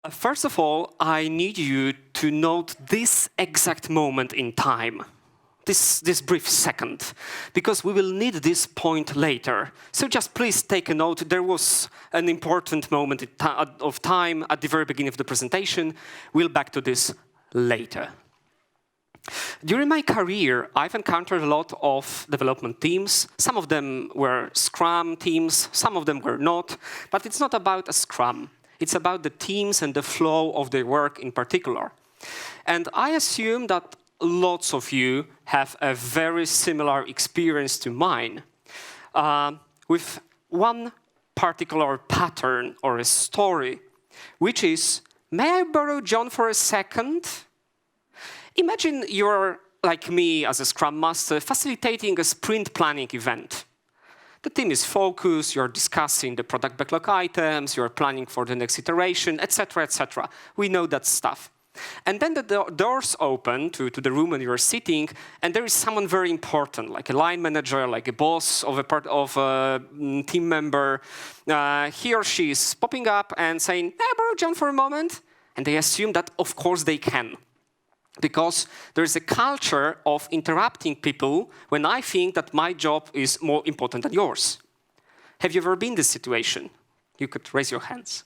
First of all, I need you to note this exact moment in time, this brief second, because we will need this point later. So just please take a note. There was an important moment of time at the very beginning of the presentation. We'll back to this later. During my career, I've encountered a lot of development teams. Some of them were Scrum teams, some of them were not, but it's not about a Scrum. It's about the teams and the flow of their work in particular. And I assume that lots of you have a very similar experience to mine, with one particular pattern or a story, which is, may I borrow John for a second? Imagine you're, like me as a Scrum Master, facilitating a sprint planning event. The team is focused, you're discussing the product backlog items, you're planning for the next iteration, etc., etc. We know that stuff. And then the doors open to the room where you're sitting, and there is someone very important, like a line manager, like a boss of a team member. He or she is popping up and saying, "Hey, borrow John for a moment." And they assume that, of course, they can. Because there's a culture of interrupting people when I think that my job is more important than yours. Have you ever been in this situation? You could raise your hands.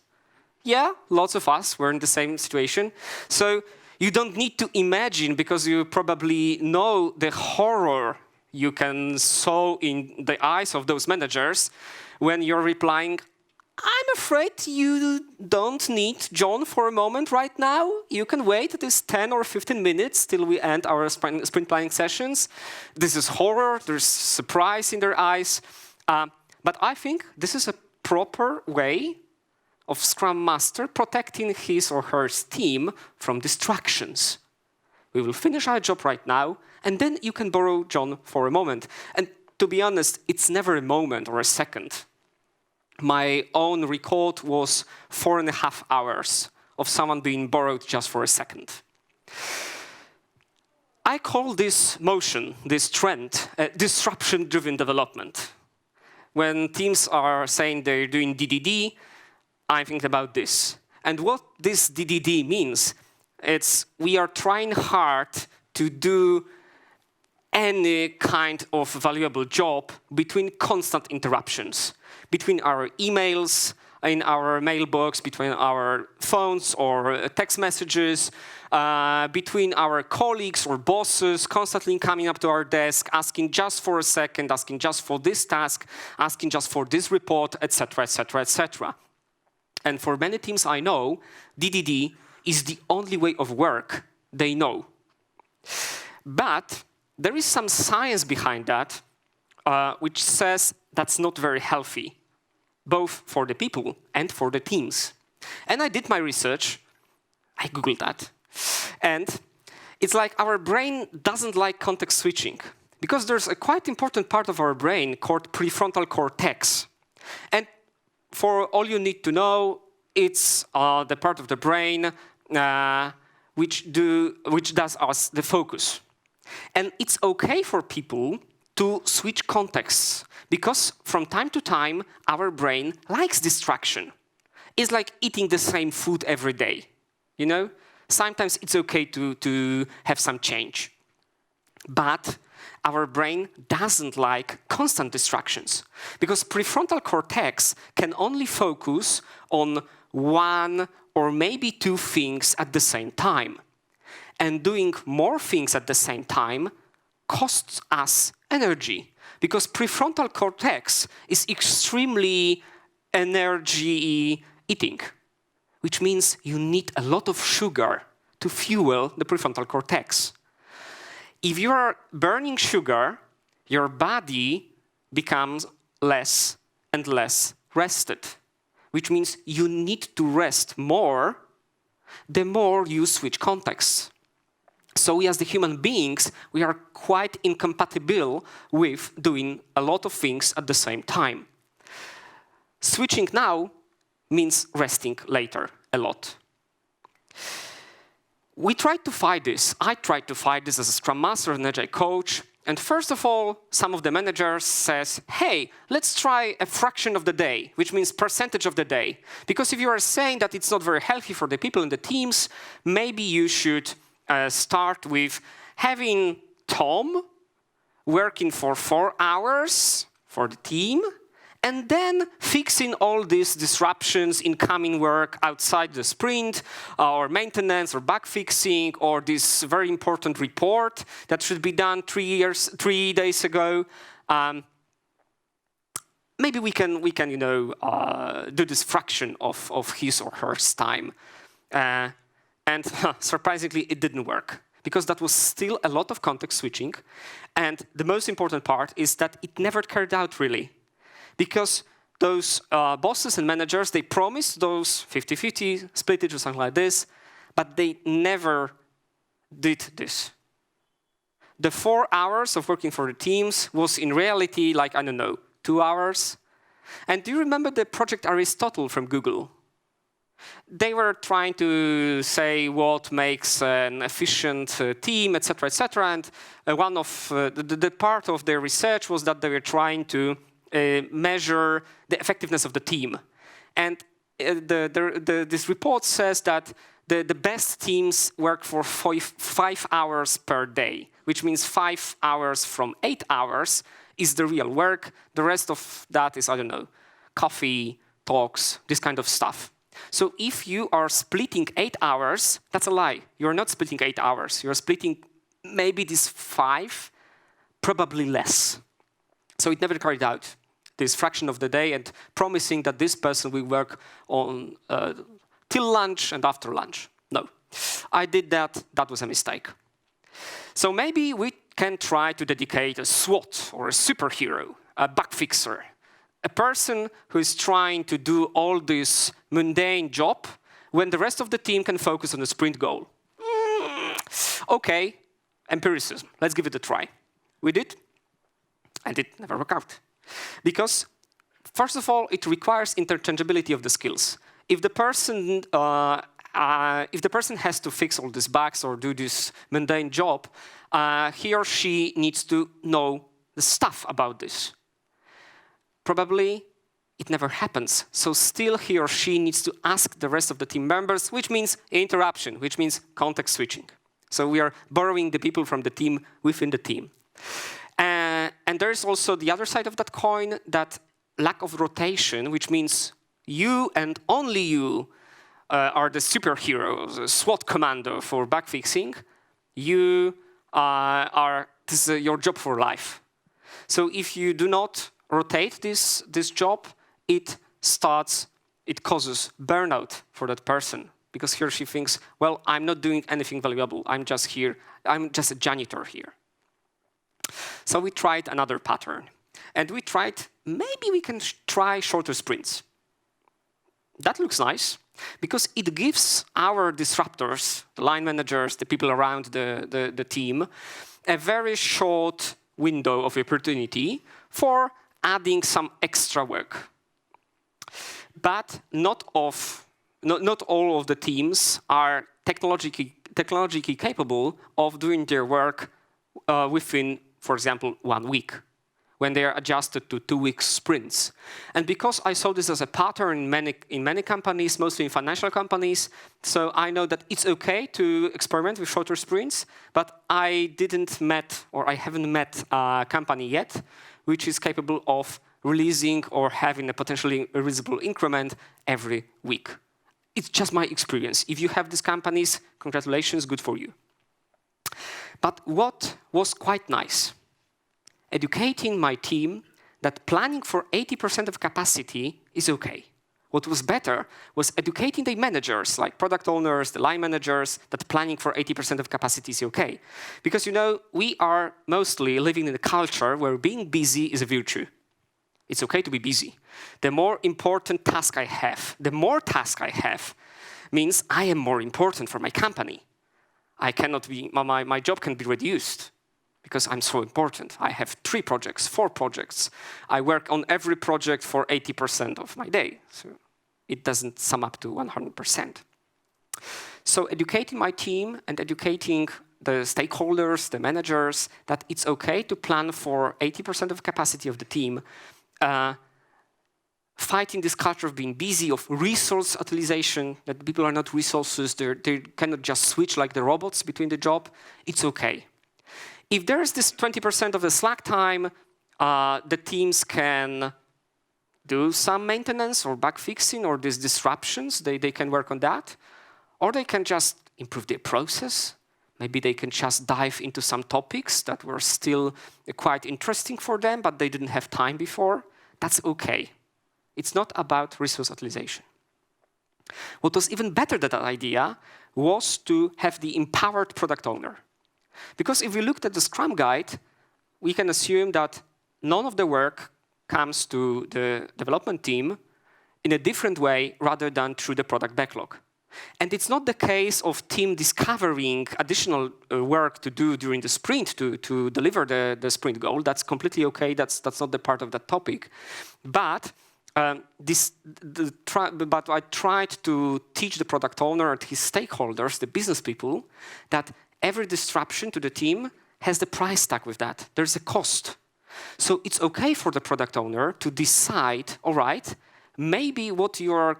Yeah, lots of us were in the same situation. So you don't need to imagine, because you probably know the horror you can saw in the eyes of those managers when you're replying, "I'm afraid you don't need John for a moment right now. You can wait this 10 or 15 minutes till we end our sprint planning sessions." This is horror. There's surprise in their eyes. But I think this is a proper way of Scrum Master protecting his or her team from distractions. We will finish our job right now, and then you can borrow John for a moment. And to be honest, it's never a moment or a second. My own record was 4.5 hours of someone being borrowed just for a second. I call this motion, this trend, disruption-driven development. When teams are saying they're doing DDD, I'm thinking about this. And what this DDD means, it's we are trying hard to do any kind of valuable job between constant interruptions, between our emails, in our mailbox, between our phones or text messages, between our colleagues or bosses constantly coming up to our desk, asking just for a second, asking just for this task, asking just for this report, etc., etc., etc. And for many teams I know, DDD is the only way of work they know. But there is some science behind that, which says that's not very healthy, both for the people and for the teams. And I did my research. I Googled that. And it's like our brain doesn't like context switching, because there's a quite important part of our brain called prefrontal cortex. And for all you need to know, it's the part of the brain which does us the focus. And it's okay for people to switch contexts, because from time to time, our brain likes distraction. It's like eating the same food every day, you know? Sometimes it's okay to have some change. But our brain doesn't like constant distractions, because prefrontal cortex can only focus on one or maybe two things at the same time. And doing more things at the same time costs us energy, because prefrontal cortex is extremely energy-eating, which means you need a lot of sugar to fuel the prefrontal cortex. If you are burning sugar, your body becomes less and less rested, which means you need to rest more the more you switch contexts. So we as the human beings, we are quite incompatible with doing a lot of things at the same time. Switching now means resting later a lot. We tried to fight this. I tried to fight this as a Scrum Master and Agile coach. And first of all, some of the managers says, hey, let's try a fraction of the day, which means percentage of the day. Because if you are saying that it's not very healthy for the people in the teams, maybe you should start with having Tom working for 4 hours for the team, and then fixing all these disruptions, incoming work outside the sprint, or maintenance, or bug fixing, or this very important report that should be done 3 days ago. Maybe we can do this fraction of his or her time. And surprisingly, it didn't work, because that was still a lot of context switching. And the most important part is that it never carried out, really. Because those bosses and managers, they promised those 50-50 splittage or something like this, but they never did this. The 4 hours of working for the teams was in reality like, I don't know, 2 hours. And do you remember the project Aristotle from Google? They were trying to say what makes an efficient team, etc., etc. And one of the part of their research was that they were trying to measure the effectiveness of the team. And this report says that the best teams work for 5 hours per day, which means 5 hours from 8 hours is the real work. The rest of that is, I don't know, coffee, talks, this kind of stuff. So if you are splitting 8 hours, that's a lie. You're not splitting 8 hours. You're splitting maybe this 5, probably less. So it never carried out, this fraction of the day, and promising that this person will work on till lunch and after lunch. No, I did that. That was a mistake. So maybe we can try to dedicate a SWAT or a superhero, a bug fixer, a person who is trying to do all this mundane job when the rest of the team can focus on the sprint goal. Okay, empiricism. Let's give it a try. We did, and it never worked out. Because, first of all, it requires interchangeability of the skills. If the person has to fix all these bugs or do this mundane job, he or she needs to know the stuff about this. Probably it never happens. So still he or she needs to ask the rest of the team members, which means interruption, which means context switching. So we are borrowing the people from the team within the team. And there's also the other side of that coin, that lack of rotation, which means you and only you are the superhero, the SWAT commando for bug fixing. You this is your job for life. So if you do not rotate this job, it causes burnout for that person, because he or she thinks, well, I'm not doing anything valuable. I'm just here. I'm just a janitor here. So we tried another pattern. And we tried, maybe we can try shorter sprints. That looks nice, because it gives our disruptors, the line managers, the people around the team, a very short window of opportunity for adding some extra work. But not all of the teams are technologically capable of doing their work within, for example, 1 week, when they are adjusted to 2-week sprints. And because I saw this as a pattern in many companies, mostly in financial companies, so I know that it's okay to experiment with shorter sprints, but I haven't met a company yet which is capable of releasing or having a potentially reusable increment every week. It's just my experience. If you have these companies, congratulations, good for you. But what was quite nice, educating my team that planning for 80% of capacity is okay. What was better was educating the managers, like product owners, the line managers, that planning for 80% of capacity is okay. Because, we are mostly living in a culture where being busy is a virtue. It's okay to be busy. The more important task I have, the more task I have, means I am more important for my company. My job can be reduced because I'm so important. I have 3 projects, 4 projects. I work on every project for 80% of my day. So it doesn't sum up to 100%. So educating my team and educating the stakeholders, the managers, that it's okay to plan for 80% of capacity of the team, fighting this culture of being busy, of resource utilization, that people are not resources, they cannot just switch like the robots between the job, it's okay. If there is this 20% of the slack time, the teams can do some maintenance or bug fixing or these disruptions, they can work on that. Or they can just improve their process. Maybe they can just dive into some topics that were still quite interesting for them, but they didn't have time before. That's okay. It's not about resource utilization. What was even better than that idea was to have the empowered product owner. Because if we looked at the Scrum Guide, we can assume that none of the work comes to the development team in a different way rather than through the product backlog. And it's not the case of team discovering additional work to do during the sprint to deliver the sprint goal. That's completely okay. That's not the part of that topic. But I tried to teach the product owner and his stakeholders, the business people, that every disruption to the team has the price tag with that. There's a cost. So it's okay for the product owner to decide, all right, maybe what you're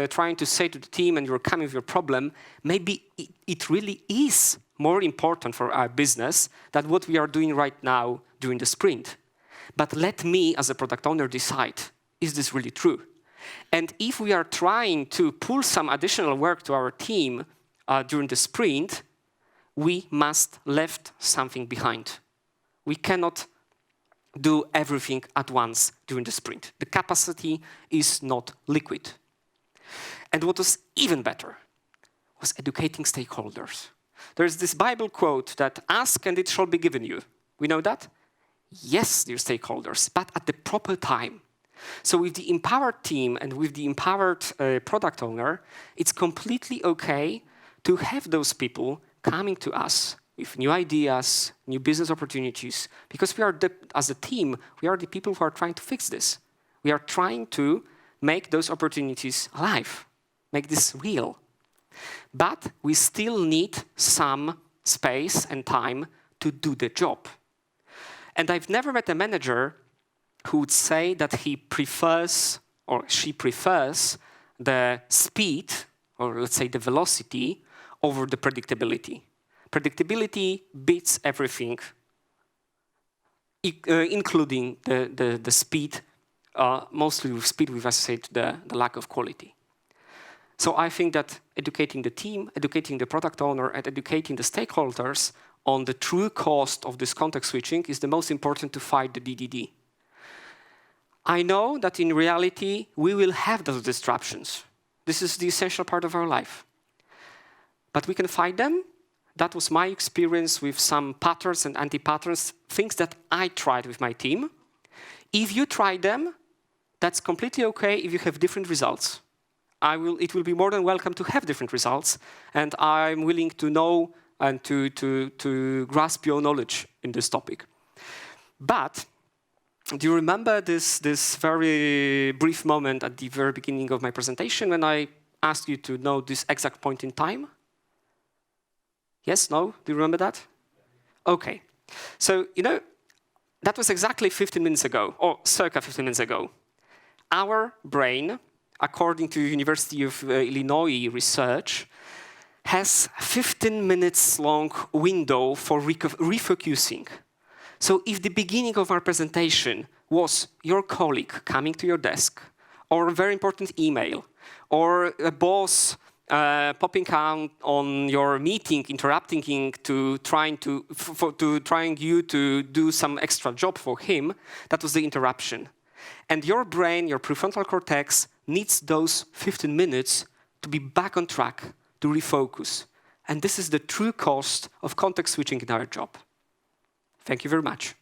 trying to say to the team and you're coming with your problem, maybe it really is more important for our business than what we are doing right now during the sprint. But let me, as a product owner, decide, is this really true? And if we are trying to pull some additional work to our team during the sprint, we must left something behind. We cannot do everything at once during the sprint. The capacity is not liquid. And what was even better was educating stakeholders. There's this Bible quote that, ask and it shall be given you. We know that? Yes, dear stakeholders, but at the proper time. So with the empowered team and with the empowered product owner, it's completely okay to have those people coming to us with new ideas, new business opportunities, because we are, as a team, we are the people who are trying to fix this. We are trying to make those opportunities alive, make this real. But we still need some space and time to do the job. And I've never met a manager who would say that he prefers or she prefers the speed, or let's say the velocity, over the predictability. Predictability beats everything, including the speed, mostly with speed we've associated the lack of quality. So I think that educating the team, educating the product owner, and educating the stakeholders on the true cost of this context switching is the most important to fight the DDD. I know that in reality, we will have those disruptions. This is the essential part of our life. But we can fight them. That was my experience with some patterns and anti-patterns, things that I tried with my team. If you try them, that's completely okay if you have different results. It will be more than welcome to have different results, and I'm willing to know and to grasp your knowledge in this topic. But do you remember this very brief moment at the very beginning of my presentation when I asked you to know this exact point in time? Yes, no? Do you remember that? Okay. So, that was exactly 15 minutes ago, or circa 15 minutes ago. Our brain, according to University of Illinois research, has 15 minutes long window for refocusing. So if the beginning of our presentation was your colleague coming to your desk, or a very important email, or a boss popping out on your meeting, interrupting him trying you to do some extra job for him, that was the interruption. And your brain, your prefrontal cortex, needs those 15 minutes to be back on track, to refocus. And this is the true cost of context switching in our job. Thank you very much.